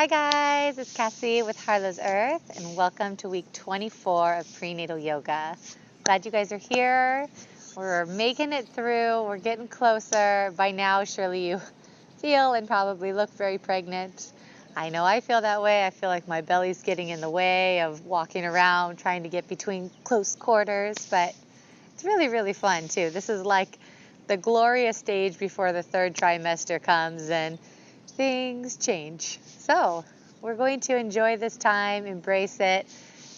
Hi guys, it's Cassie with Harlows Earth, and welcome to week 24 of Prenatal Yoga. Glad you guys are here. We're making it through. We're getting closer. By now, surely you feel and probably look very pregnant. I know I feel that way. I feel like my belly's getting in the way of walking around, trying to get between close quarters, but it's really, really fun too. This is like the glorious stage before the third trimester comes and things change. So we're going to enjoy this time, embrace it,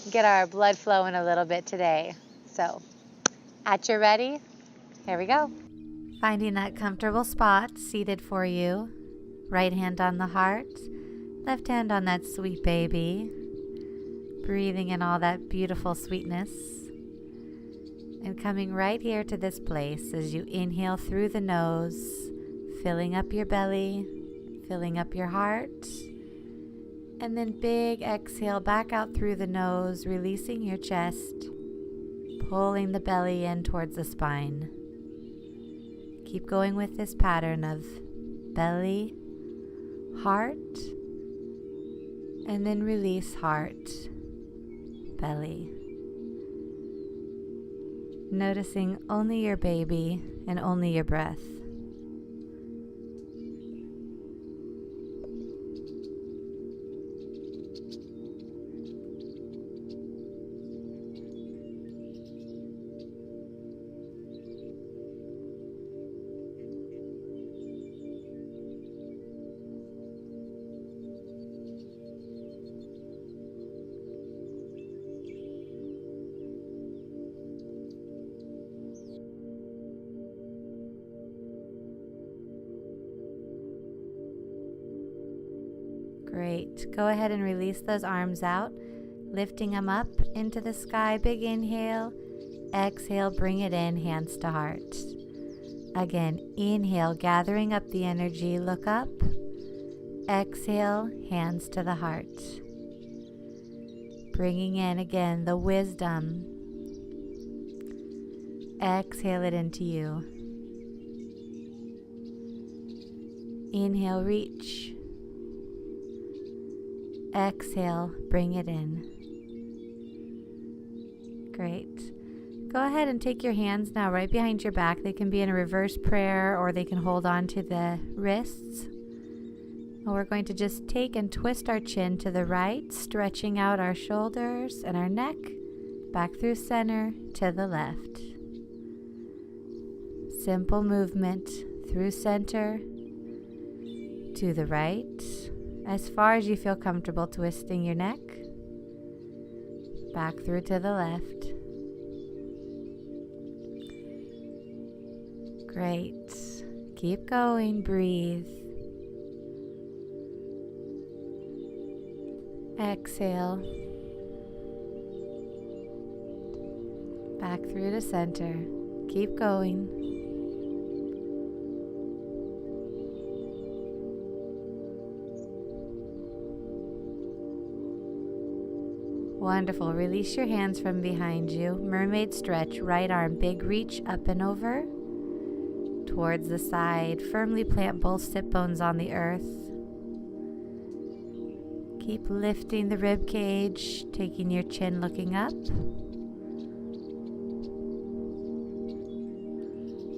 get our blood flowing a little bit today. So at your ready, here we go. Finding that comfortable spot seated for you. Right hand on the heart, left hand on that sweet baby. Breathing in all that beautiful sweetness. And coming right here to this place as you inhale through the nose, filling up your belly, filling up your heart, and then big exhale back out through the nose, releasing your chest, pulling the belly in towards the spine. Keep going with this pattern of belly, heart, and then release heart, belly. Noticing only your baby and only your breath. Great. Go ahead and release those arms out, lifting them up into the sky. Big inhale. Exhale, bring it in, hands to heart. Again, inhale, gathering up the energy, look up. Exhale, hands to the heart. Bringing in again the wisdom. Exhale it into you. Inhale, reach. Exhale, bring it in. Great. Go ahead and take your hands now right behind your back. They can be in a reverse prayer or they can hold on to the wrists. And we're going to just take and twist our chin to the right, stretching out our shoulders and our neck, back through center to the left. Simple movement through center to the right. As far as you feel comfortable twisting your neck, back through to the left. Great. Keep going, breathe. Exhale. Back through to center. Keep going. Wonderful. Release your hands from behind you. Mermaid Stretch. Right arm, big reach up and over. Towards the side. Firmly plant both sit bones on the earth. Keep lifting the rib cage, taking your chin looking up.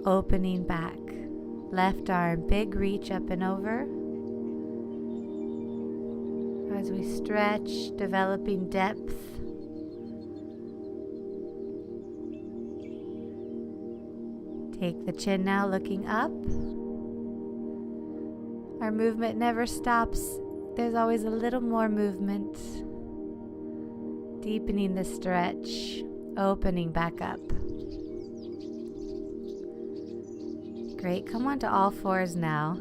Opening back. Left arm, big reach up and over. As we stretch, developing depth. Take the chin now, looking up. Our movement never stops. There's always a little more movement. Deepening the stretch, opening back up. Great, come on to all fours now.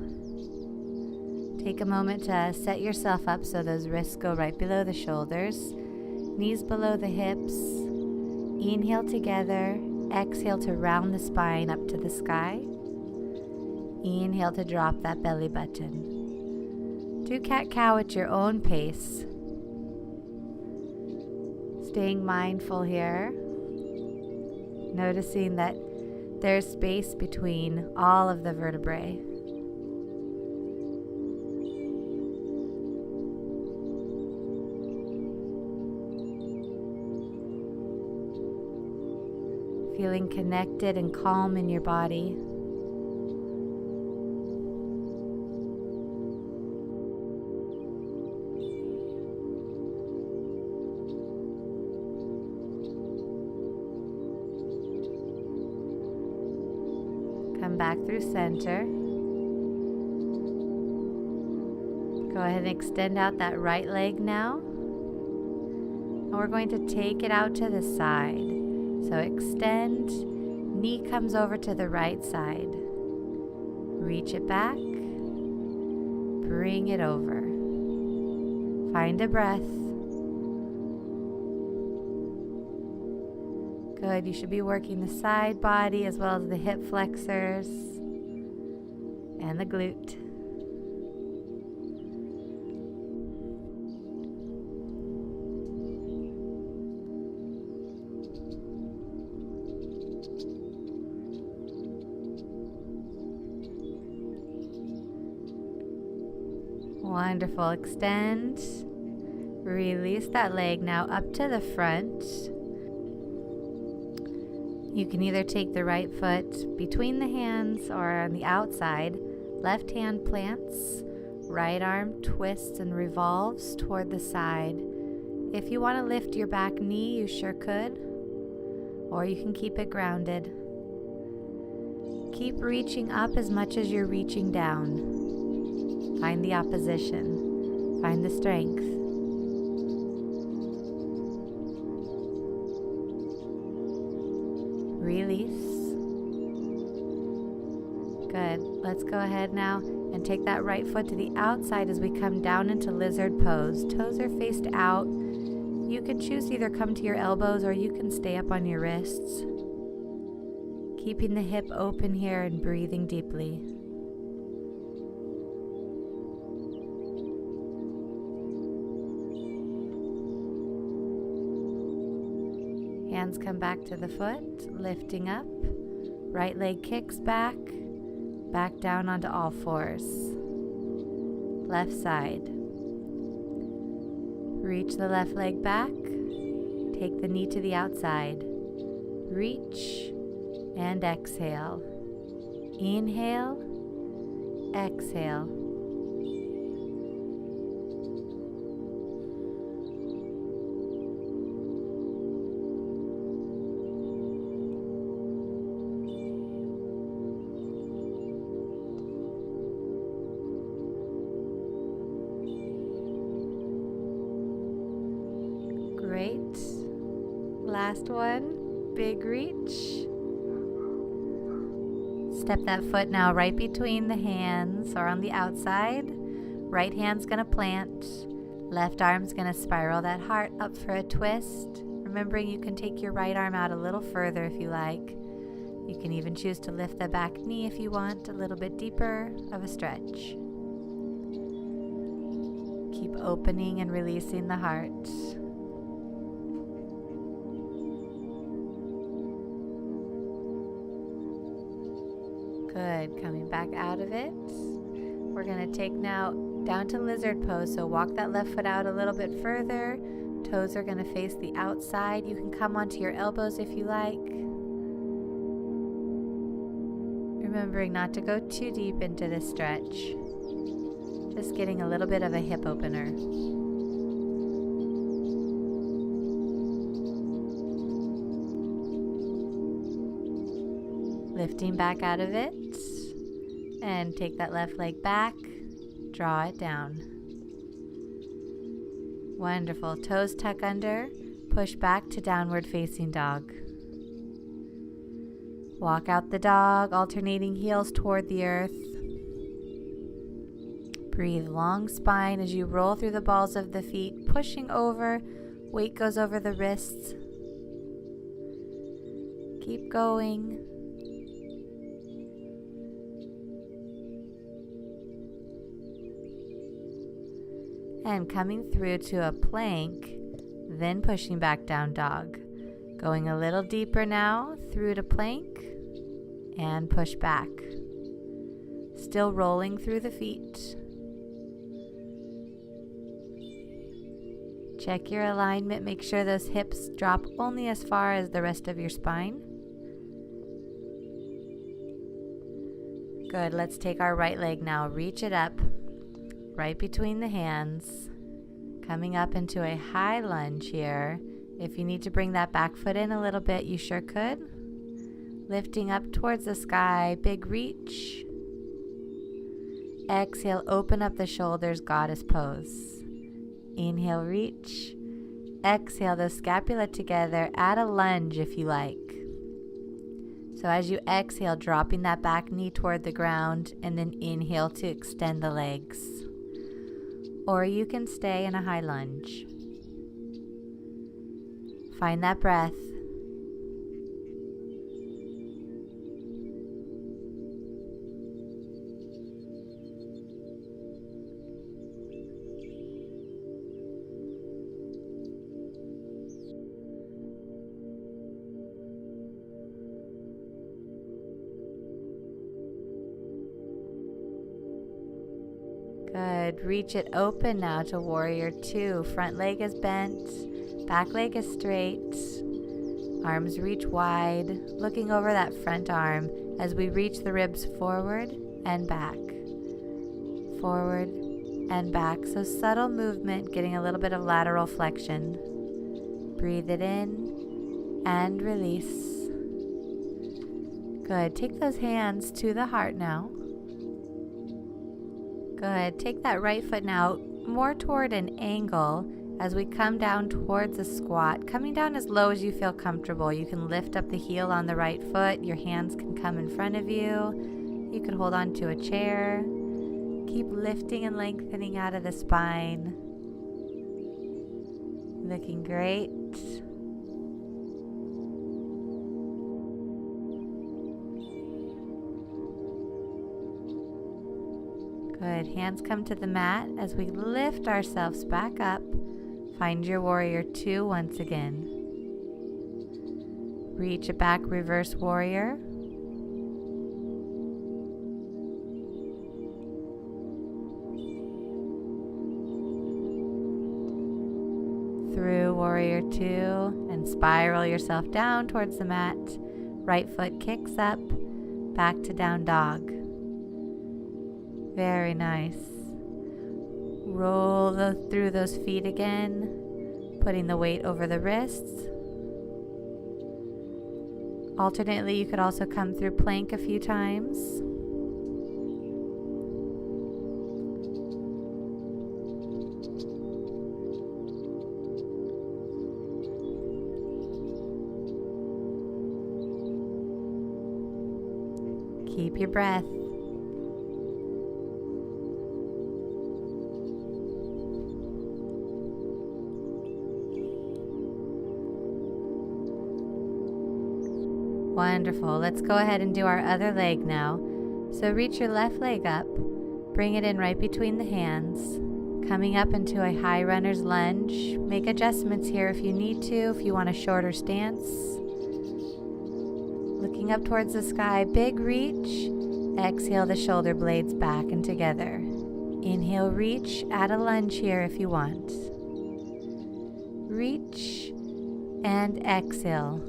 Take a moment to set yourself up so those wrists go right below the shoulders, knees below the hips. Inhale together, exhale to round the spine up to the sky. Inhale to drop that belly button. Do cat-cow at your own pace. Staying mindful here, noticing that there's space between all of the vertebrae. Feeling connected and calm in your body. Come back through center. Go ahead and extend out that right leg now. And we're going to take it out to the side. So extend, knee comes over to the right side. Reach it back, bring it over. Find a breath. Good, you should be working the side body as well as the hip flexors and the glute. Wonderful. Extend. Release that leg now up to the front. You can either take the right foot between the hands or on the outside. Left hand plants. Right arm twists and revolves toward the side. If you want to lift your back knee, you sure could. Or you can keep it grounded. Keep reaching up as much as you're reaching down. Find the opposition. Find the strength. Release. Good. Let's go ahead now and take that right foot to the outside as we come down into lizard pose. Toes are faced out. You can choose to either come to your elbows or you can stay up on your wrists. Keeping the hip open here and breathing deeply. Hands come back to the foot, lifting up. Right leg kicks back, back down onto all fours. Left side. Reach the left leg back. Take the knee to the outside. Reach and exhale. Inhale, exhale. Great. Last one, big reach. Step that foot now right between the hands or on the outside. Right hand's gonna plant. Left arm's gonna spiral that heart up for a twist. Remembering you can take your right arm out a little further if you like. You can even choose to lift the back knee if you want, a little bit deeper of a stretch. Keep opening and releasing the heart. Good, coming back out of it. We're gonna take now down to lizard pose. So walk that left foot out a little bit further. Toes are gonna face the outside. You can come onto your elbows if you like. Remembering not to go too deep into this stretch. Just getting a little bit of a hip opener. Lifting back out of it, and take that left leg back, draw it down. Wonderful. Toes tuck under, push back to downward facing dog. Walk out the dog, alternating heels toward the earth. Breathe long spine as you roll through the balls of the feet, pushing over, weight goes over the wrists. Keep going. And coming through to a plank, then pushing back down dog. Going a little deeper now, through to plank, and push back. Still rolling through the feet. Check your alignment, make sure those hips drop only as far as the rest of your spine. Good. Let's take our right leg now. Reach it up right between the hands. Coming up into a high lunge here. If you need to bring that back foot in a little bit, you sure could. Lifting up towards the sky, big reach. Exhale, open up the shoulders, goddess pose. Inhale, reach. Exhale, the scapula together. Add a lunge if you like. So as you exhale, dropping that back knee toward the ground, and then inhale to extend the legs. Or you can stay in a high lunge. Find that breath. Good. Reach it open now to warrior two. Front leg is bent, back leg is straight. Arms reach wide, looking over that front arm as we reach the ribs forward and back. Forward and back. So subtle movement, getting a little bit of lateral flexion. Breathe it in and release. Good. Take those hands to the heart now. Good. Take that right foot now more toward an angle as we come down towards a squat. Coming down as low as you feel comfortable. You can lift up the heel on the right foot. Your hands can come in front of you. You can hold on to a chair. Keep lifting and lengthening out of the spine. Looking great. Good. Hands come to the mat as we lift ourselves back up. Find your warrior two once again. Reach it back, reverse warrior. Through warrior two and spiral yourself down towards the mat. Right foot kicks up, back to down dog. Very nice. Roll through those feet again, putting the weight over the wrists. Alternately, you could also come through plank a few times. Keep your breath. Wonderful. Let's go ahead and do our other leg now. So reach your left leg up, bring it in right between the hands, coming up into a high runner's lunge. Make adjustments here if you need to, if you want a shorter stance. Looking up towards the sky, big reach. Exhale the shoulder blades back and together. Inhale, reach, add a lunge here if you want. Reach and exhale.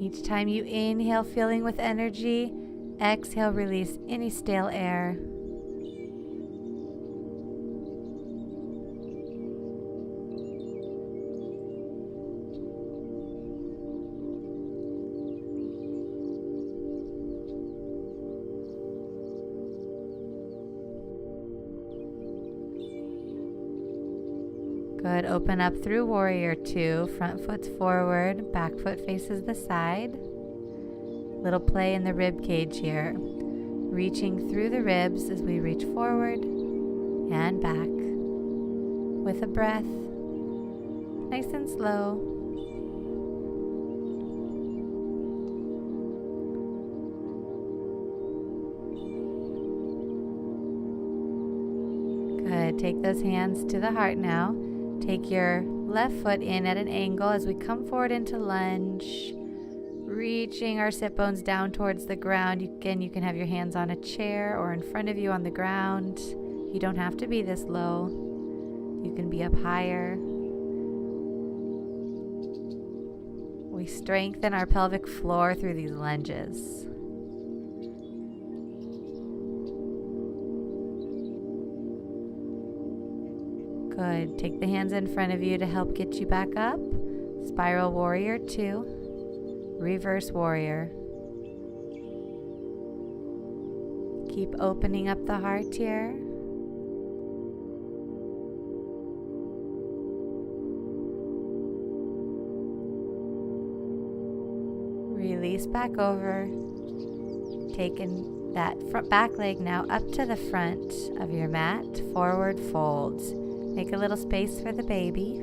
Each time you inhale, filling with energy, exhale, release any stale air. Good. Open up through warrior two. Front foot's forward, back foot faces the side. Little play in the rib cage here. Reaching through the ribs as we reach forward and back. With a breath, nice and slow. Good. Take those hands to the heart now. Take your left foot in at an angle as we come forward into lunge, reaching our sit bones down towards the ground. Again, you can have your hands on a chair or in front of you on the ground. You don't have to be this low. You can be up higher. We strengthen our pelvic floor through these lunges. Good. Take the hands in front of you to help get you back up. Spiral warrior 2. Reverse warrior. Keep opening up the heart here. Release back over. Taking that back leg now up to the front of your mat. Forward fold. Make a little space for the baby.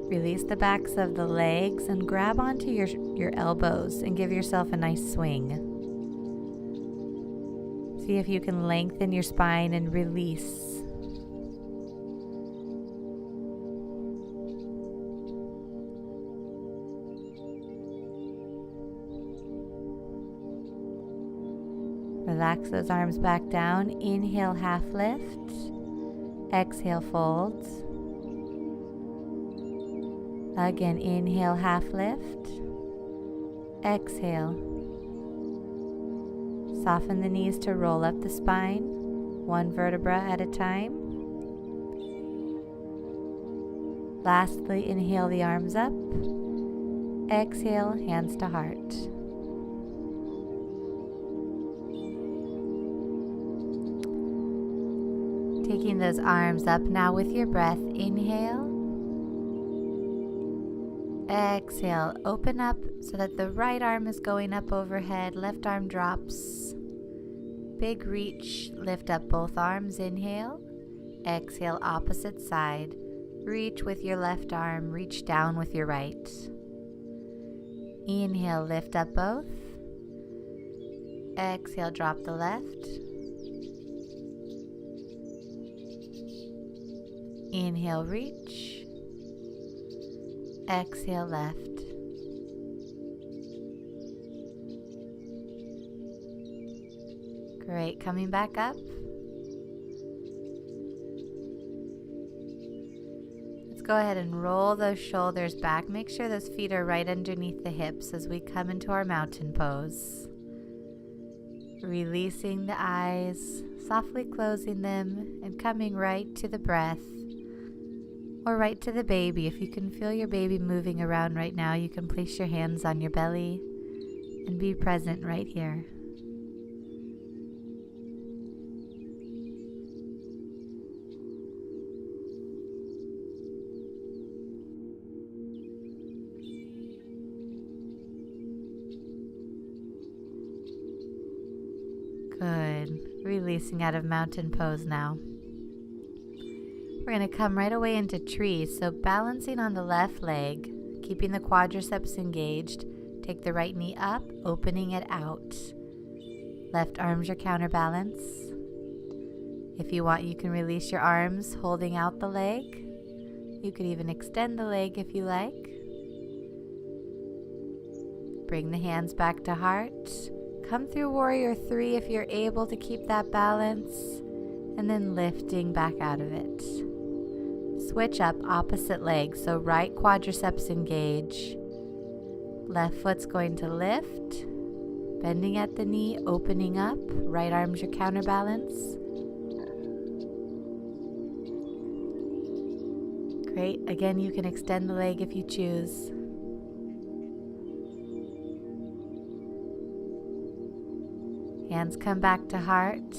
Release the backs of the legs and grab onto your elbows and give yourself a nice swing. See if you can lengthen your spine and release. Relax those arms back down. Inhale, half lift. Exhale, folds. Again, inhale, half lift. Exhale. Soften the knees to roll up the spine, one vertebra at a time. Lastly, inhale the arms up. Exhale, hands to heart. Taking those arms up now with your breath. Inhale. Exhale. Open up so that the right arm is going up overhead. Left arm drops. Big reach. Lift up both arms. Inhale. Exhale, opposite side. Reach with your left arm. Reach down with your right. Inhale, lift up both. Exhale, drop the left. Inhale, reach. Exhale, left. Great. Coming back up. Let's go ahead and roll those shoulders back. Make sure those feet are right underneath the hips as we come into our mountain pose. Releasing the eyes, softly closing them, and coming right to the breath. Or right to the baby. If you can feel your baby moving around right now, you can place your hands on your belly and be present right here. Good. Releasing out of mountain pose now. We're going to come right away into tree. So balancing on the left leg, keeping the quadriceps engaged. Take the right knee up, opening it out. Left arm's your counterbalance. If you want, you can release your arms, holding out the leg. You could even extend the leg if you like. Bring the hands back to heart. Come through warrior 3 if you're able to keep that balance. And then lifting back out of it. Switch up opposite leg, so right quadriceps engage. Left foot's going to lift, bending at the knee, opening up. Right arm's your counterbalance. Great. Again, you can extend the leg if you choose. Hands come back to heart.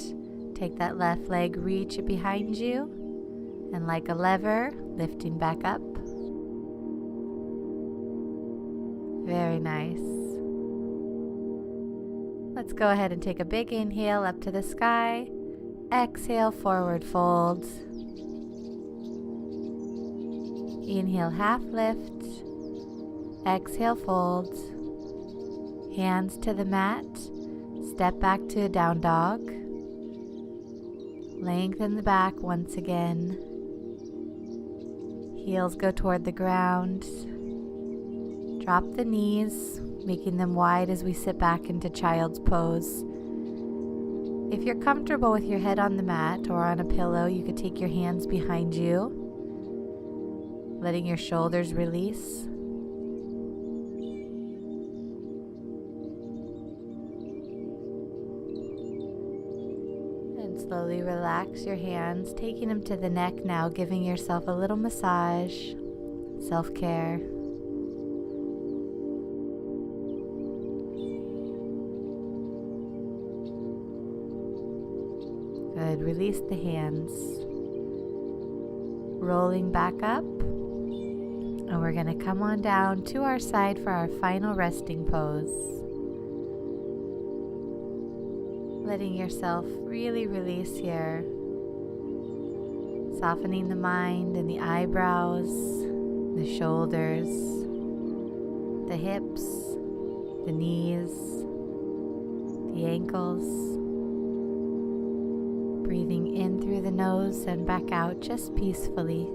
Take that left leg, reach it behind you. And like a lever, lifting back up. Very nice. Let's go ahead and take a big inhale up to the sky. Exhale, forward fold. Inhale, half lift. Exhale, fold. Hands to the mat. Step back to a down dog. Lengthen the back once again. Heels go toward the ground. Drop the knees, making them wide as we sit back into child's pose. If you're comfortable with your head on the mat or on a pillow, you could take your hands behind you, letting your shoulders release. And slowly relax your hands, taking them to the neck now, giving yourself a little massage, self-care. Good. Release the hands. Rolling back up. And we're going to come on down to our side for our final resting pose. Letting yourself really release here. Softening the mind and the eyebrows, the shoulders, the hips, the knees, the ankles. Breathing in through the nose and back out just peacefully.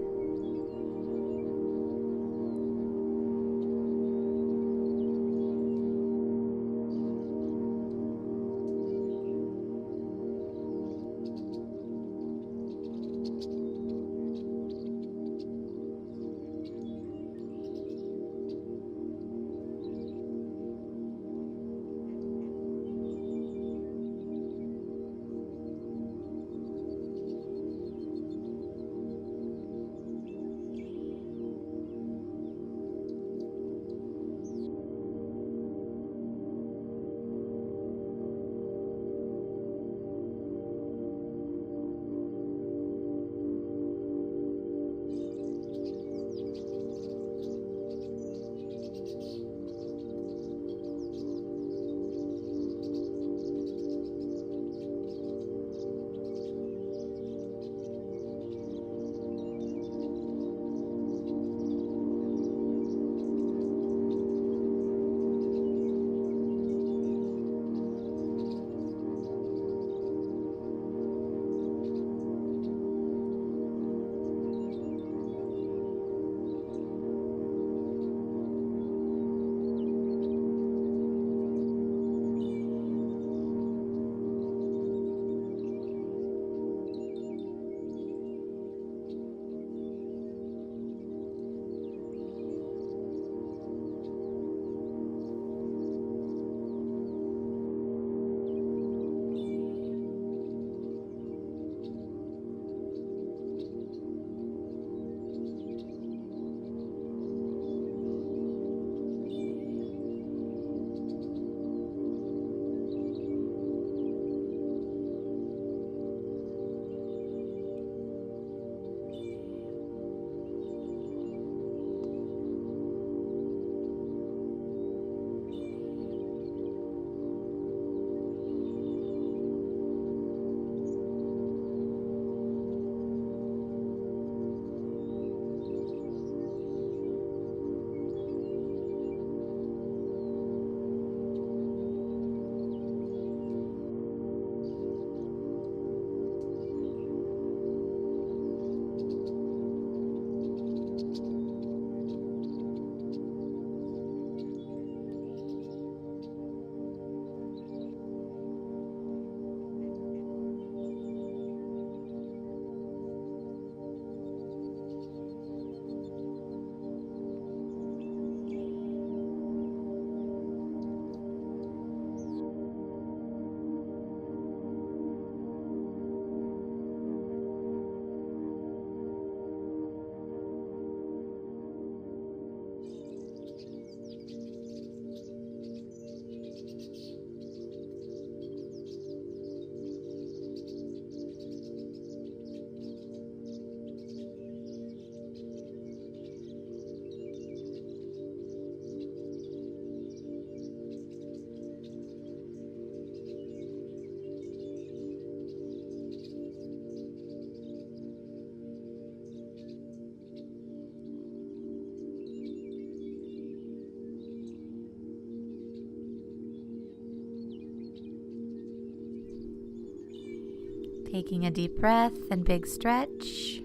Taking a deep breath and big stretch.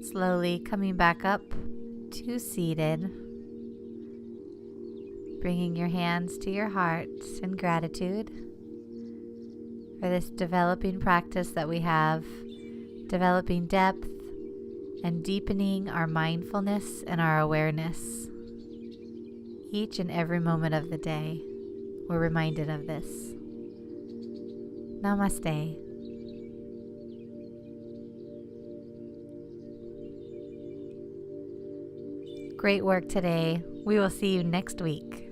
Slowly coming back up to seated. Bringing your hands to your heart in gratitude. for this developing practice that we have, developing depth and deepening our mindfulness and our awareness. Each and every moment of the day, we're reminded of this. Namaste. Great work today. We will see you next week.